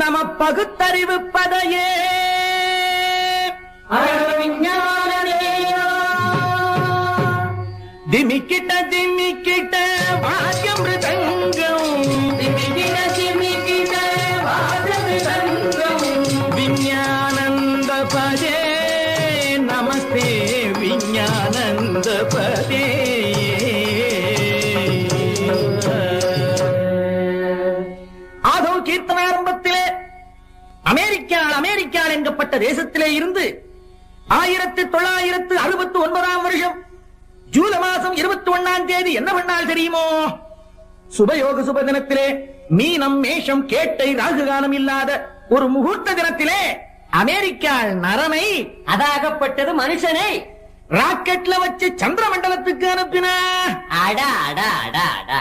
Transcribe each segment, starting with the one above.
நம பகுத்தறிவு பதையே திமிக்கிட்ட திமிக்கிட்ட வாக்கியம் விஞ்ஞானந்த பதே நமஸ்தே விஞ்ஞானந்த பதே. ஆதோ கீர்த்தனாரம்பத்திலே அமெரிக்கா என்கப்பட்ட தேசத்திலே இருந்து 1969 வருஷம் ஜூலை மாசம் 21ஆம் தேதி என்ன பண்ணால் தெரியுமோ? சுபயோக சுப தினத்திலே மீனம் மேஷம் கேட்டை ராகுகானம் இல்லாத ஒரு முகூர்த்த தினத்திலே அமெரிக்கா நரனை, அதாகப்பட்டது மனுஷனை, ராக்கெட்ல வச்சு சந்திர மண்டலத்துக்கு அனுப்பினா. அடா அடா அடா அடா.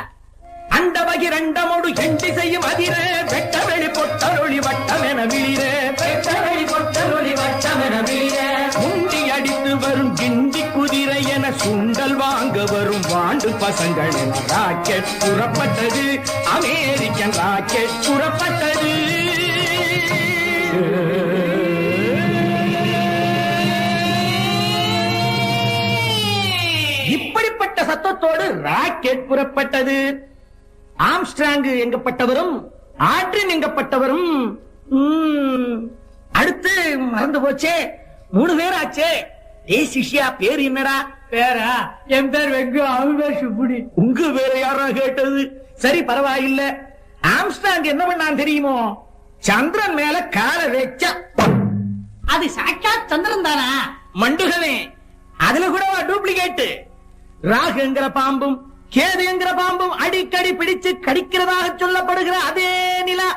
அந்த பகிரண்டமோடு எண்டி செய்யும் அதிர வெட்ட வெளி பொட்டரொளி வட்டமென விழிர, வெட்ட வெளி பொட்டரொளி வட்டமென விழிர, முண்டி அடித்து வரும் கிண்டி குதிரை என சுண்டல் வாங்க வரும் வாண்டு பசங்கள் என ராக்கெட் புறப்பட்டது. அமெரிக்கன் ராக்கெட் புறப்பட்டது. இப்படிப்பட்ட சத்தத்தோடு ராக்கெட் புறப்பட்டது. ஆம்ஸ்ட்ராங் எங்கப்பட்டவரும் ஆட்ரின் எங்கப்பட்டவரும் அடுத்து மறந்து போச்சே, 3 பேர் ஆச்சே. சிஷ்யா பேர் என்னடா? பேரா? என் பேர் வெங்கு, அவன் பேர் சுப்புடி. உங்க பேர யாரா கேட்டது? சரி பரவாயில்ல. ஆம்ஸ்ட்ராங் என்ன பண்ணான் தெரியுமோ? சந்திரன் மேல கால வச்சா. அது சாட்சாத் சந்திரன் தானா? மண்டுகனே, அதுல கூட டூப்ளிகேட். ராகு என்கிற பாம்பும் கேது என்கிற பாம்பும் அடிக்கடி பிடிச்சு கடிக்கிறதாக சொல்லப்படுகிற அதே நிலா.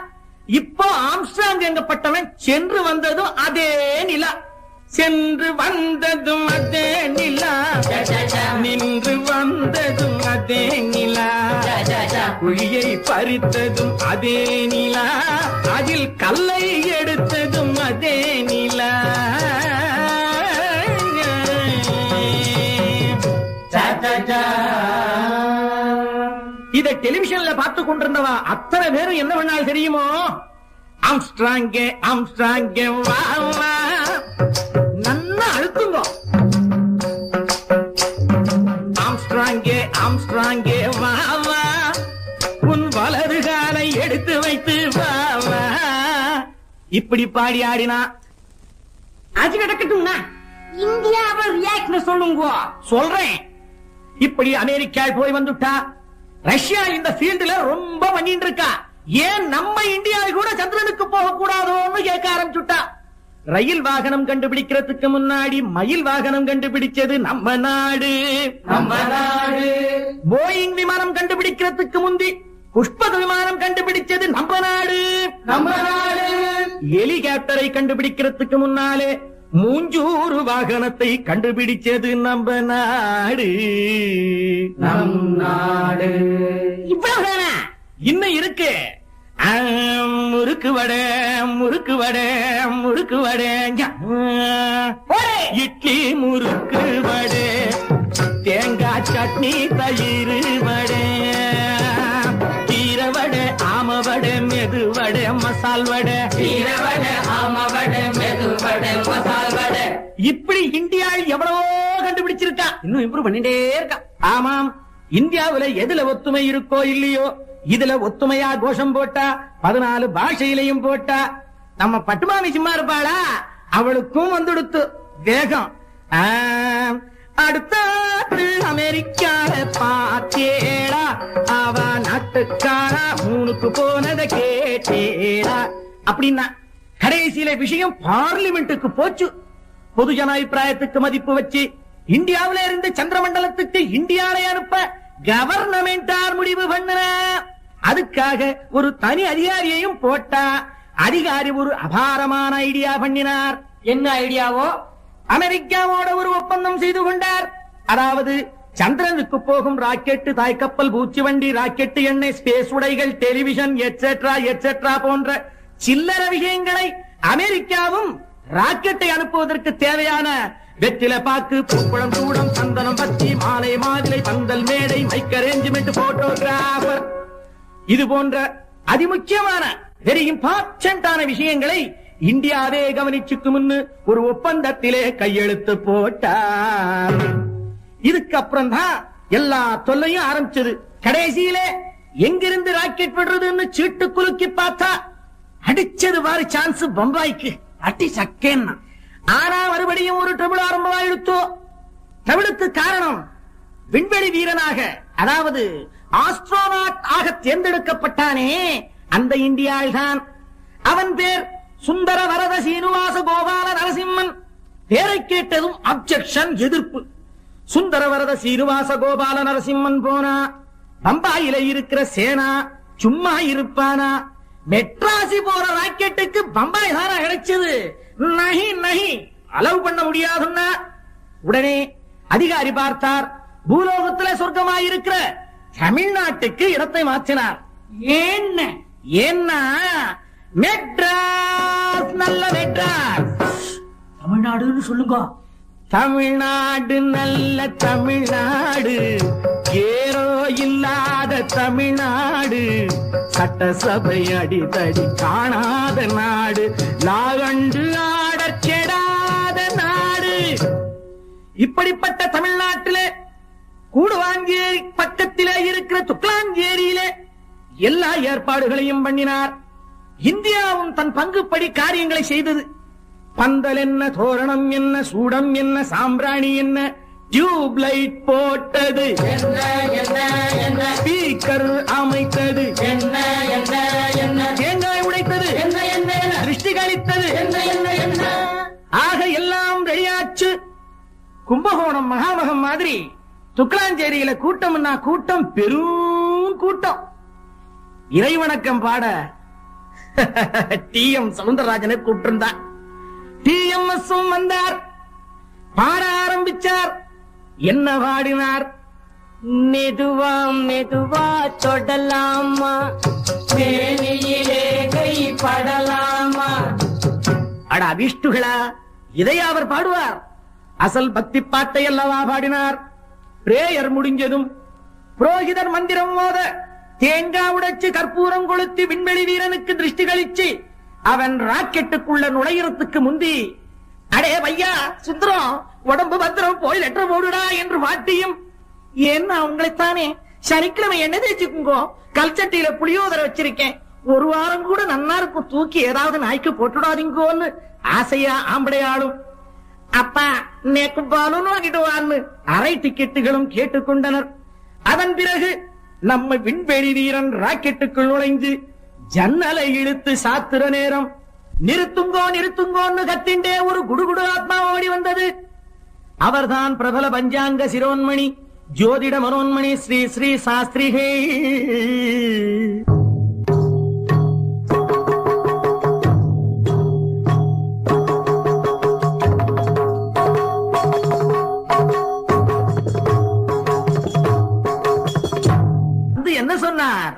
இப்போ ஆம்ஸ்ட்ராங் எங்கப்பட்டவன் சென்று வந்ததும் அதே நிலா, சென்று வந்ததும் அதே நிலா, நின்று வந்ததும் அதே நிலா, குழியை பறித்ததும் அதே நிலா, அதில் கல்லை எடுத்ததும் அதே நிலா. இதை டெலிவிஷன்ல பார்த்து கொண்டிருந்தவா அத்தனை பேரும் என்ன பண்ணால் தெரியுமோ? ஆம்ஸ்ட்ராங்கே ஆம்ஸ்ட்ராங்கே வா வா, நல்லா அழுத்துங்க. ஆம்ஸ்ட்ராங்கே ஆம்ஸ்ட்ராங்கே வா வா, உன் வலது காலை எடுத்து வைத்து வா வா. இப்படி பாடி ஆடினா அது கிடக்கட்டும்னா இந்தியாவை ரியாக்ட் சொல்லுங்க. சொல்றேன். இப்படி அமெரிக்கா போய் வந்துட்டா, ரஷ்யா இந்த ஃபீல்டுல ரொம்ப பண்ணிட்டு இருக்கா. ஏன் நம்ம இந்தியாவில் கூட சந்திரனுக்கு போக கூடாதோன்னு கேட்க ஆரம்பிச்சுட்டா. ரயில் வாகனம் கண்டுபிடிக்கிறதுக்கு முன்னாடி மயில் வாகனம் கண்டுபிடிச்சது நம்ம நாடு. நம்ம நாடு. போயிங் விமானம் கண்டுபிடிக்கிறதுக்கு முந்தி புஷ்பக விமானம் கண்டுபிடிச்சது நம்ம நாடு. நம்ம நாடு. ஹெலிகாப்டரை கண்டுபிடிக்கிறதுக்கு முன்னாலே மூஞ்சூறு வாகனத்தை கண்டுபிடிச்சது நம்ம நாடு. நம் நாடு. இவ்வளவுதானா? இன்னும் இருக்கு. முறுக்கு வடை முறுக்கு வடை முறுக்கு வடை, இட்லி முறுக்கு வடை, தேங்காய் சட்னி தயிர் வடை, கீரை வடை ஆம வடை மெது வடை மசால் வடை, கீரை வடை ஆம வடை மெது வடை மசால் வடை. இப்படி இந்தியா எவ்வளவோ கண்டுபிடிச்சிருக்கா. இன்னும் இம்ப்ரூவ் பண்ணிட்டே இருக்கா. ஆமாம், இந்தியாவுல எதுல ஒத்துமை இருக்கோ இல்லையோ, இதுல ஒத்துமையா கோஷம் போட்டா 14 பாஷையிலையும் போட்டா நம்ம பட்டுமாமி சும்மா இருப்பாளா? அவளுக்கும் வந்துடுத்து வேகம். அடுத்த அமெரிக்கால பாத்தேடா, அவ நாட்டுக்காரா ஊனுக்கு போனதை கேட்டேடா அப்படின்னா கடைசியில விஷயம் பார்லிமெண்ட்டுக்கு போச்சு. பொதுஜன அபிப்பிராயத்துக்கு மதிப்பு வச்சு இந்தியாவில இருந்து சந்திரமண்டலத்துக்கு இந்தியாவை அனுப்ப கவர்னமெண்டார் முடிவு பண்ண. அதுக்காக ஒரு தனி அதிகாரியையும் போட்டா. அதிகாரி ஒரு அபாரமான ஐடியா பண்ணினார். என்ன ஐடியாவோ? அமெரிக்காவோட ஒரு ஒப்பந்தம் செய்து கொண்டார். அதாவது சந்திரனுக்கு போகும் ராக்கெட், தாய்க்கப்பல், பூச்சி வண்டி, ராக்கெட் எண்ணெய், ஸ்பேஸ் உடைகள், டெலிவிஷன் எட்ஸெட்ரா எட்ஸெட்ரா போன்ற சில்லற விஷயங்களை அமெரிக்காவும் ராக்கெட்டை அனுப்புவதற்கு தேவையான வெற்றில பாக்கு, பூக்குளம், சூடம், சந்தனம், பத்தி, மாலை, மாவிலை, பந்தல், மேடை, மைக் அரேஞ்ச்மெண்ட், போட்டோகிராபர், இது போன்ற அதிமுக்கியமான வெரி இம்பார்ட்டன்டான விஷயங்களை இந்தியாவே கவனிச்சுக்கு முன்னு ஒரு ஒப்பந்தத்திலே கையெழுத்து போட்டார். இதுக்கப்புறம் தான் எல்லா தொல்லையும் ஆரம்பிச்சது. கடைசியிலே எங்கிருந்து ராக்கெட் விடுறதுன்னு சீட்டு குலுக்கி பார்த்தா அடிச்சது வாரி சான்ஸ் பம்பாய்க்கு அடி சக்கேன்னா. ஆனா மறுபடியும் ஒரு ட்ரபிள் ஆரம்பமாயிடுத்தோ. ட்ரபிளுக்கு காரணம் விண்வெளி வீரனாக, அதாவது ஆஸ்ட்ரோநாட் ஆக தேர்ந்தெடுக்கப்பட்டானே அந்த இந்தியாவில் தான். அவன் பேர் சுந்தர வரத சீனிவாச கோபால நரசிம்மன். பேரை கேட்டதும் அப்செக்ஷன், எதிர்ப்பு. சுந்தர வரத சீனிவாச கோபால நரசிம்மன் போனா பம்பாயில இருக்கிற சேனா சும்மா இருப்பானா? மெட்ராசி போற ராக்கெட்டுக்கு பம்பாய் தானா கிடைச்சது? நஹி நஹி, அலவ் பண்ண முடியாதுன்னா உடனே அதிகாரி பார்த்தார். பூலோகத்துல சொர்க்கமாயிருக்கிற தமிழ்நாட்டுக்கு இடத்தை மாற்றினார். ஏன்னா மெட்ராஸ், நல்ல மெட்ராஸ். தமிழ்நாடுன்னு சொல்லுங்க. தமிழ்நாடு நல்ல தமிழ்நாடு, ஏரோ இல்லாத தமிழ்நாடு, சட்டசபை அடித்தடி காணாத நாடு, லாகண்டு ஆடற் கெடாத நாடு. இப்படிப்பட்ட தமிழ்நாட்டிலே கூடுவாஞ்சேரி பக்கத்திலே இருக்கிற துக்லாஞ்சேரியிலே எல்லா ஏற்பாடுகளையும் பண்ணினார். இந்தியாவும் தன் பங்குப்படி காரியங்களை செய்தது. பந்தல் என்ன, தோரணம் என்ன, சூடம் என்ன, சாம்பிராணி என்ன, டியூப் லைட் போட்டது, ஸ்பீக்கர் அமைத்தது, தேங்காய் உடைத்தது, திருஷ்டி கழித்தது, ஆக எல்லாம் ரெடியாச்சு. கும்பகோணம் மகாமகம் மாதிரி துக்லாஞ்சேரியில கூட்டம்னா கூட்டம், பெரும் கூட்டம். இறைவணக்கம் பாட டி.எம். சவுந்தரராஜனை கூப்பிட்டிருந்தார். டி.எம்.எஸ். வந்தார், பாட ஆரம்பிச்சார். என்ன பாடினார்? மெதுவா மெதுவா தொடலாமா, மேனியிலே கை படலாமா. அட அபிஷ்டுகளா, இதை அவர் பாடுவார். அசல் பக்தி பாட்டை அல்லவா பாடினார். பிரேயர் முடிஞ்சதும் புரோகிதர் மந்திரம் மோத தேங்காய் உடைச்சு கற்பூரம் கொளுத்தி விண்வெளி வீரனுக்கு திருஷ்டி கழிச்சு அவன் ராக்கெட்டுக்குள்ள நுழையறதுக்கு முந்தி, அடே வையா சுந்தரம், உடம்பு பத்திரம், போய் லெட்டர் போடுடா என்று பாட்டியும், ஏன்னா உங்களைத்தானே சனிக்கிழமை என்ன தேய்ச்சுக்குங்கோ, கல்ச்சட்டியில புளியோதரை வச்சிருக்கேன், ஒரு வாரம் கூட நன்னா இருக்கும், தூக்கி ஏதாவது நாய்க்கு போட்டுடாதீங்கோன்னு ஆசையா ஆம்படையாளும். அப்பா நேக்கு பாலும் வாங்கிட்டு வான்னு அரை டிக்கெட்டுகளும் கேட்டுக்கொண்டனர். அதன் பிறகு நம்ம விண்வெளி வீரன் ராக்கெட்டுக்குள் நுழைந்து ஜன்னலை இழுத்து சாத்துற நேரம், நிறுத்துங்கோ நிறுத்துங்கோன்னு கத்திண்டே ஒரு குடுகுடு ஆத்மா ஓடி வந்தது. அவர்தான் பிரபல பஞ்சாங்க சிரோன்மணி, ஜோதிட மனோன்மணி ஸ்ரீ ஸ்ரீ சாஸ்திரிகள். என்ன சொன்னார்?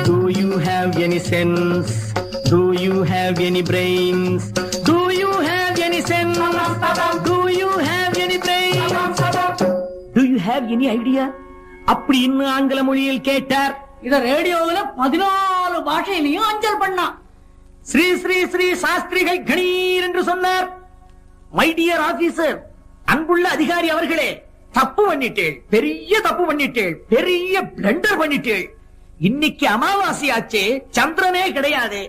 Do you have any sense? Do you have any brains? Do you have any sense? Do you have any brains? Do you have any idea? அப்படி இன்னும் ஆங்கில மொழியில் கேட்டார். இத ரேடியோவில் 14 பாஷையிலையும் அஞ்சல் பண்ணா. ஸ்ரீ ஸ்ரீ ஸ்ரீ சாஸ்திரிகள் கணீர் என்று சொன்னார். மை டியர் ஆபீசர், அன்புள்ள அதிகாரி அவர்களே, தப்பு பண்ணிட்டேள், பெரிய தப்பு பண்ணிட்டேள், பெரிய பிளண்டர் பண்ணிட்டேள். இன்னைக்கு அமாவாசையாச்சே, சந்திரனே கிடையாது.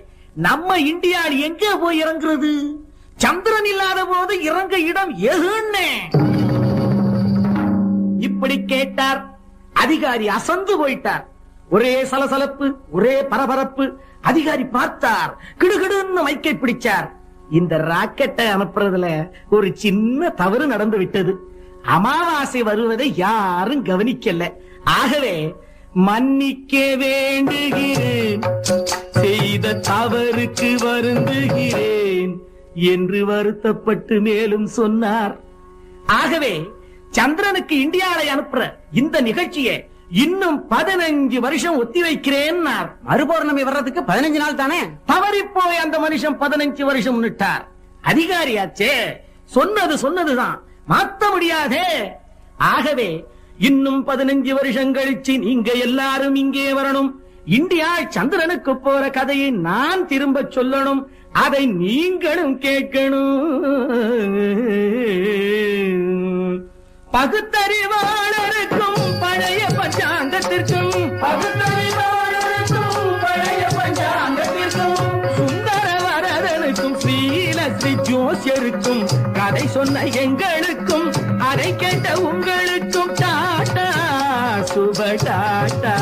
நம்ம இந்தியாவில் எங்க போய் இறங்குறது? சந்திரன் இல்லாத போது இறங்க இடம் எதுன்னு இப்படி கேட்டார். அதிகாரி அசந்து போயிட்டார். ஒரே சலசலப்பு, ஒரே பரபரப்பு. அதிகாரி பார்த்தார், கிடுகிடுன்னு மைக்கை பிடிச்சார். இந்த ராக்கெட்டை அனுப்புறதுல ஒரு சின்ன தவறு நடந்து விட்டது. அமாவாசை வருவதை யாரும் கவனிக்கல. ஆகவே மன்னிக்க வேண்டுகிறேன், செய்த தவறுக்கு வருந்துகிறேன் என்று வருத்தப்பட்டு மேலும் சொன்னார். ஆகவே சந்திரனுக்கு இந்தியாவை அனுப்புற இந்த நிகழ்ச்சியை இன்னும் 15 வருஷம் ஒத்தி வைக்கிறேன். மறுபௌர்ணமி வர்றதுக்கு 15 நாள் தானே. தவறி போய் அந்த மனுஷன் 15 வருஷம் நிட்டார். அதிகாரியாச்சே, சொன்னதுதான் மாத்த முடியாதே. ஆகவே இன்னும் 15 வருஷம் கழிச்சு நீங்க எல்லாரும் இங்கே வரணும். இந்தியா சந்திரனுக்கு போற கதையை நான் திரும்ப சொல்லணும். அதை நீங்களும் கேட்கணும். பகுத்தறிவாளருக்கும் பழைய பஞ்சாங்கத்திற்கும் சுந்தரவரதனுக்கும் ஸ்ரீலஸ்ரீ ஜோசியருக்கும் கதை சொன்ன எங்களுக்கும் அதை கேட்ட உங்களுக்கும் டாட்டா சுப டாட்டா.